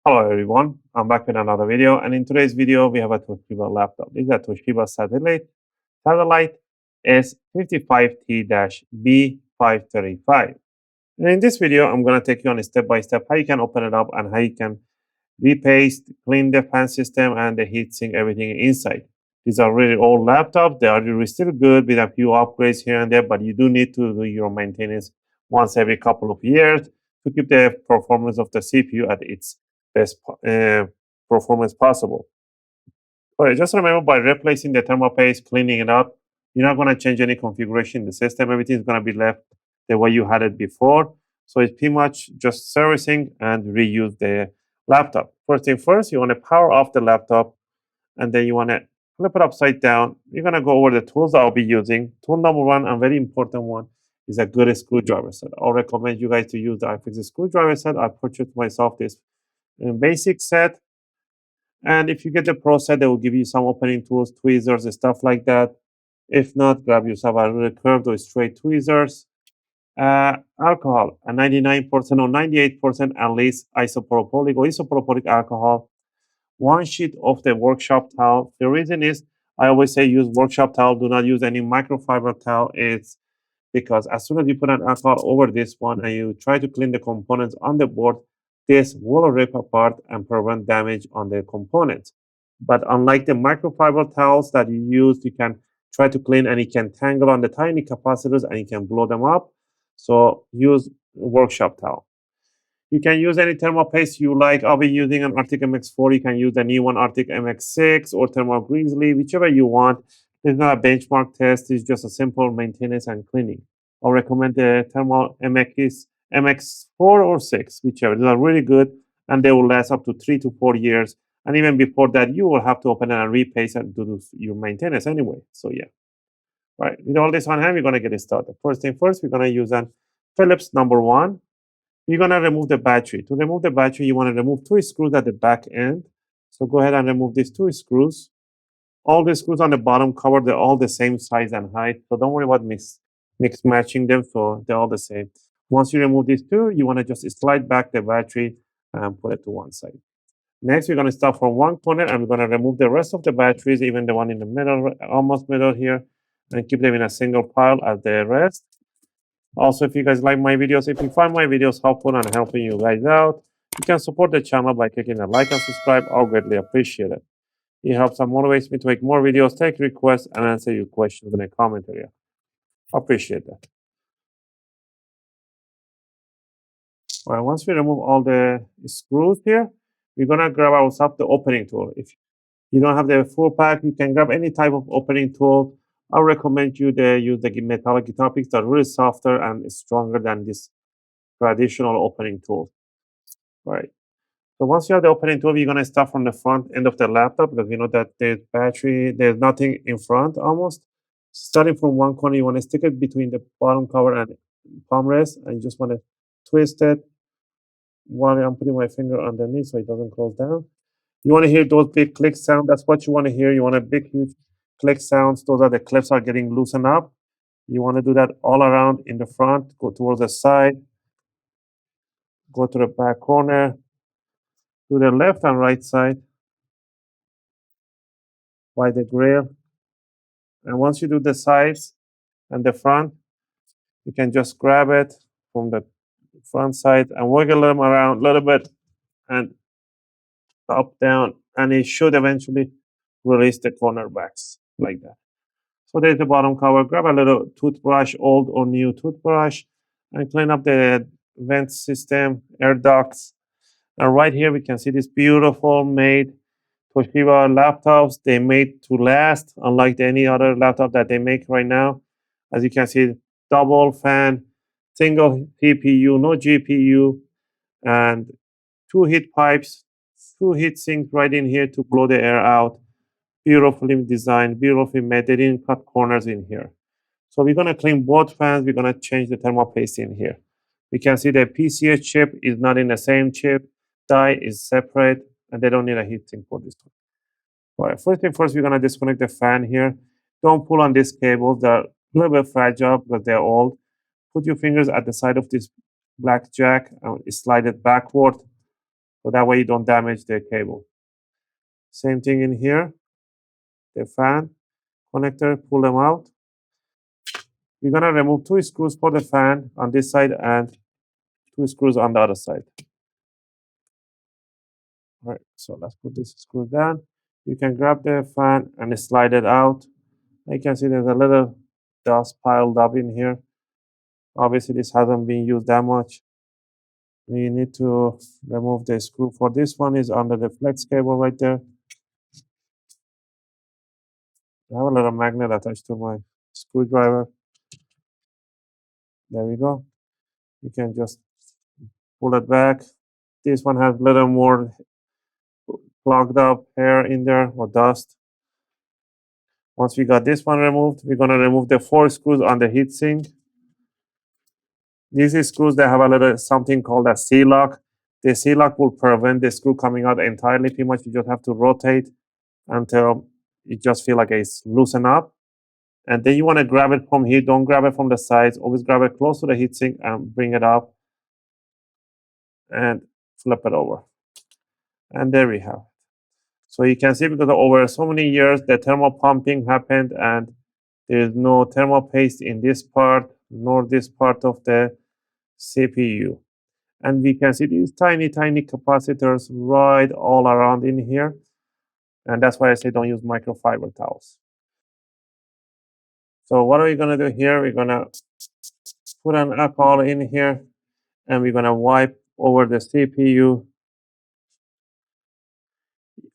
Hello everyone, I'm back with another video, and in today's video we have a Toshiba laptop. This is a Toshiba Satellite S55T-B535. And in this video, I'm going to take you on a step-by-step how you can open it up and how you can repaste, clean the fan system and the heatsink, everything inside. These are really old laptops. They are really still good with a few upgrades here and there, but you do need to do your maintenance once every couple of years to keep the performance of the CPU at its best performance possible. All right, just remember, by replacing the thermal paste, cleaning it up, you're not going to change any configuration in the system. Everything is going to be left the way you had it before. So it's pretty much just servicing and reuse the laptop. First thing first, you want to power off the laptop, and then you want to flip it upside down. You're going to go over the tools that I'll be using. Tool number one, and very important one, is a good screwdriver set. I'll recommend you guys to use the iFixit screwdriver set. I purchased myself this basic set. And if you get the pro set, they will give you some opening tools, tweezers, and stuff like that. If not, grab yourself a really curved or straight tweezers. Alcohol, a 99% or 98% at least isopropylic or isopropylic alcohol. One sheet of the workshop towel. The reason is, I always say use workshop towel. Do not use any microfiber towel. It's because as soon as you put an alcohol over this one and you try to clean the components on the board, this will rip apart and prevent damage on the components. But unlike the microfiber towels that you use, you can try to clean and you can tangle on the tiny capacitors and you can blow them up. So use workshop towel. You can use any thermal paste you like. I'll be using an Arctic MX4. You can use the new one, Arctic MX6 or Thermal Grizzly, whichever you want. It's not a benchmark test. It's just a simple maintenance and cleaning. I'll recommend the Thermal MX4 or 6, whichever. These are really good, and they will last up to 3 to 4 years. And even before that, you will have to open it and repaste and do your maintenance anyway. So yeah. Right. With all this on hand, we're going to get it started. First thing first, we're going to use an Phillips number 1. We're going to remove the battery. To remove the battery, you want to remove 2 screws at the back end. So go ahead and remove these 2 screws. All the screws on the bottom cover, they're all the same size and height. So don't worry about mix matching them. So they're all the same. Once you remove these 2, you want to just slide back the battery and put it to one side. Next, we're going to start from one corner and we're going to remove the rest of the batteries, even the one in the middle, almost middle here, and keep them in a single pile as the rest. Also, if you guys like my videos, if you find my videos helpful and helping you guys out, you can support the channel by clicking the like and subscribe. I'll greatly appreciate it. It helps and motivates me to make more videos, take requests, and answer your questions in the comment area. I appreciate that. All right, once we remove all the screws here, we're going to grab ourselves the opening tool. If you don't have the full pack, you can grab any type of opening tool. I recommend you to use the metallic guitar picks that are really softer and stronger than this traditional opening tool. All right. So once you have the opening tool, you're going to start from the front end of the laptop because we know that there's battery, there's nothing in front almost. Starting from one corner, you want to stick it between the bottom cover and palm rest, and you just want to twist it while I'm putting my finger underneath so it doesn't close down. You want to hear those big click sounds. That's what you want to hear. You want a big, huge click sounds. Those are the clips are getting loosened up. You want to do that all around in the front. Go towards the side. Go to the back corner. To the left and right side by the grill. And once you do the sides and the front, you can just grab it from the front side and wiggle them around a little bit and up, down, and it should eventually release the corner backs like that. So there's the bottom cover. Grab a little toothbrush, old or new toothbrush, and clean up the vent system, air ducts. And right here, we can see this beautiful made Toshiba laptops. They made to last, unlike any other laptop that they make right now. As you can see, double fan, single CPU, no GPU, and 2 heat pipes, 2 heat sinks right in here to blow the air out. Beautifully designed, beautifully made. They didn't cut corners in here. So we're going to clean both fans. We're going to change the thermal paste in here. We can see the PCH chip is not in the same chip. Die is separate, and they don't need a heatsink for this one. All right, first thing first, we're going to disconnect the fan here. Don't pull on these cables. They're a little bit fragile because they're old. Put your fingers at the side of this black jack and slide it backward, so that way you don't damage the cable. Same thing in here, the fan connector, pull them out. We're gonna remove 2 screws for the fan on this side and 2 screws on the other side. All right, so let's put this screw down. You can grab the fan and slide it out. You can see there's a little dust piled up in here. Obviously, this hasn't been used that much. We need to remove the screw for this one is under the flex cable right there. I have a little magnet attached to my screwdriver. There we go. You can just pull it back. This one has a little more clogged up hair in there or dust. Once we got this one removed, we're going to remove the 4 screws on the heatsink. These screws, they have a little something called a C-lock. The C-lock will prevent the screw coming out entirely. Pretty much you just have to rotate until you just feel like it's loosened up. And then you want to grab it from here. Don't grab it from the sides. Always grab it close to the heatsink and bring it up and flip it over. And there we have it. So you can see because over so many years, the thermal pumping happened and there is no thermal paste in this part, nor this part of the CPU. And we can see these tiny, tiny capacitors right all around in here. And that's why I say don't use microfiber towels. So what are we going to do here? We're going to put an alcohol in here and we're going to wipe over the CPU.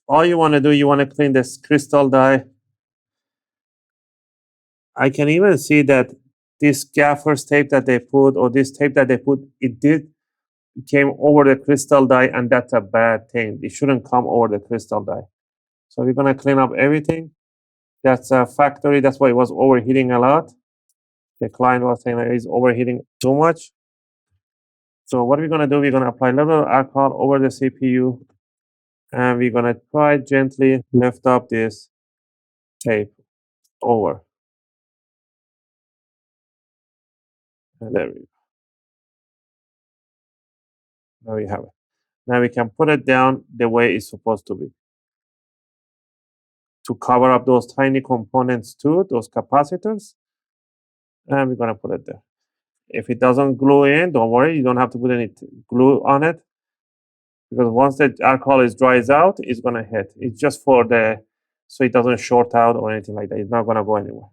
All you want to do, you want to clean this crystal die. I can even see that this gaffer's tape that they put, or this tape that they put, it came over the crystal die, and that's a bad thing. It shouldn't come over the crystal die. So we're going to clean up everything. That's a factory. That's why it was overheating a lot. The client was saying that it's overheating too much. So what we're going to do, we're going to apply a little alcohol over the CPU, and we're going to try gently lift up this tape over. And there we go. There we have it. Now we can put it down the way it's supposed to be, to cover up those tiny components too, those capacitors. And we're going to put it there. If it doesn't glue in, don't worry. You don't have to put any glue on it, because once the alcohol dries out, it's going to hit. It's just for so it doesn't short out or anything like that. It's not going to go anywhere.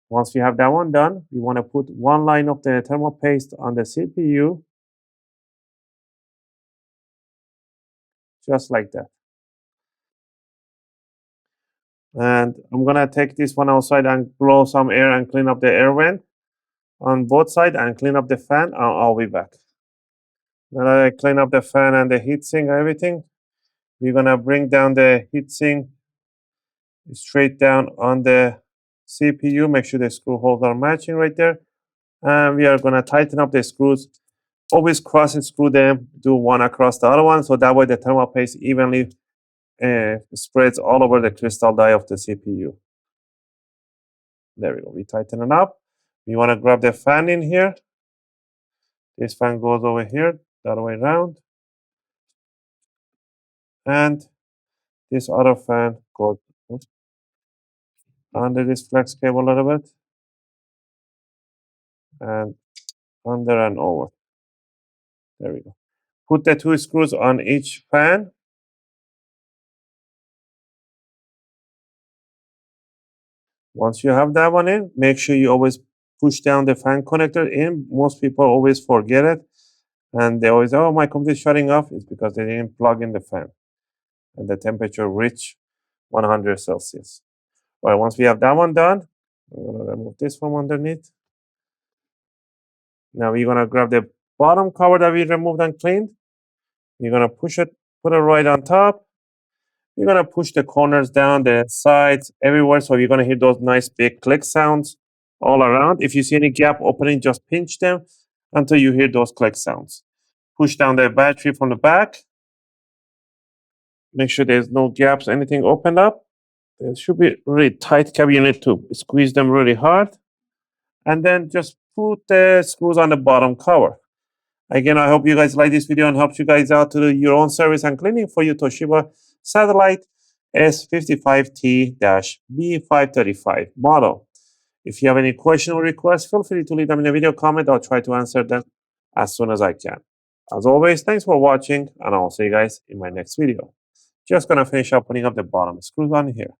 Once we have that one done, we want to put one line of the thermal paste on the CPU, just like that. And I'm going to take this one outside and blow some air and clean up the air vent on both sides and clean up the fan. I'll be back. Now that I clean up the fan and the heatsink and everything, we're going to bring down the heatsink straight down on the CPU. Make sure the screw holes are matching right there. And we are going to tighten up the screws. Always cross and screw them, do one across the other one, so that way the thermal paste evenly spreads all over the crystal die of the CPU. There we go. We tighten it up. We want to grab the fan in here. This fan goes over here, the other way around. And this other fan goes under this flex cable a little bit. And under and over. There we go. Put the 2 screws on each fan. Once you have that one in, make sure you always push down the fan connector in. Most people always forget it. And they always, oh, my computer is shutting off. It's because they didn't plug in the fan. And the temperature reached 100 Celsius. All right, once we have that one done, I'm going to remove this from underneath. Now we're going to grab the bottom cover that we removed and cleaned. You're going to push it, put it right on top. You're going to push the corners down, the sides, everywhere. So you're going to hear those nice big click sounds all around. If you see any gap opening, just pinch them until you hear those click sounds. Push down the battery from the back. Make sure there's no gaps, anything opened up. There should be really tight cap. You need to squeeze them really hard. and then just put the screws on the bottom cover. Again, I hope you guys like this video and helps you guys out to do your own service and cleaning for your Toshiba Satellite S55T-B535 model. If you have any question or requests, feel free to leave them in the video comment. I'll try to answer them as soon as I can. As always, thanks for watching, and I'll see you guys in my next video. Just gonna finish up putting up the bottom screws on here.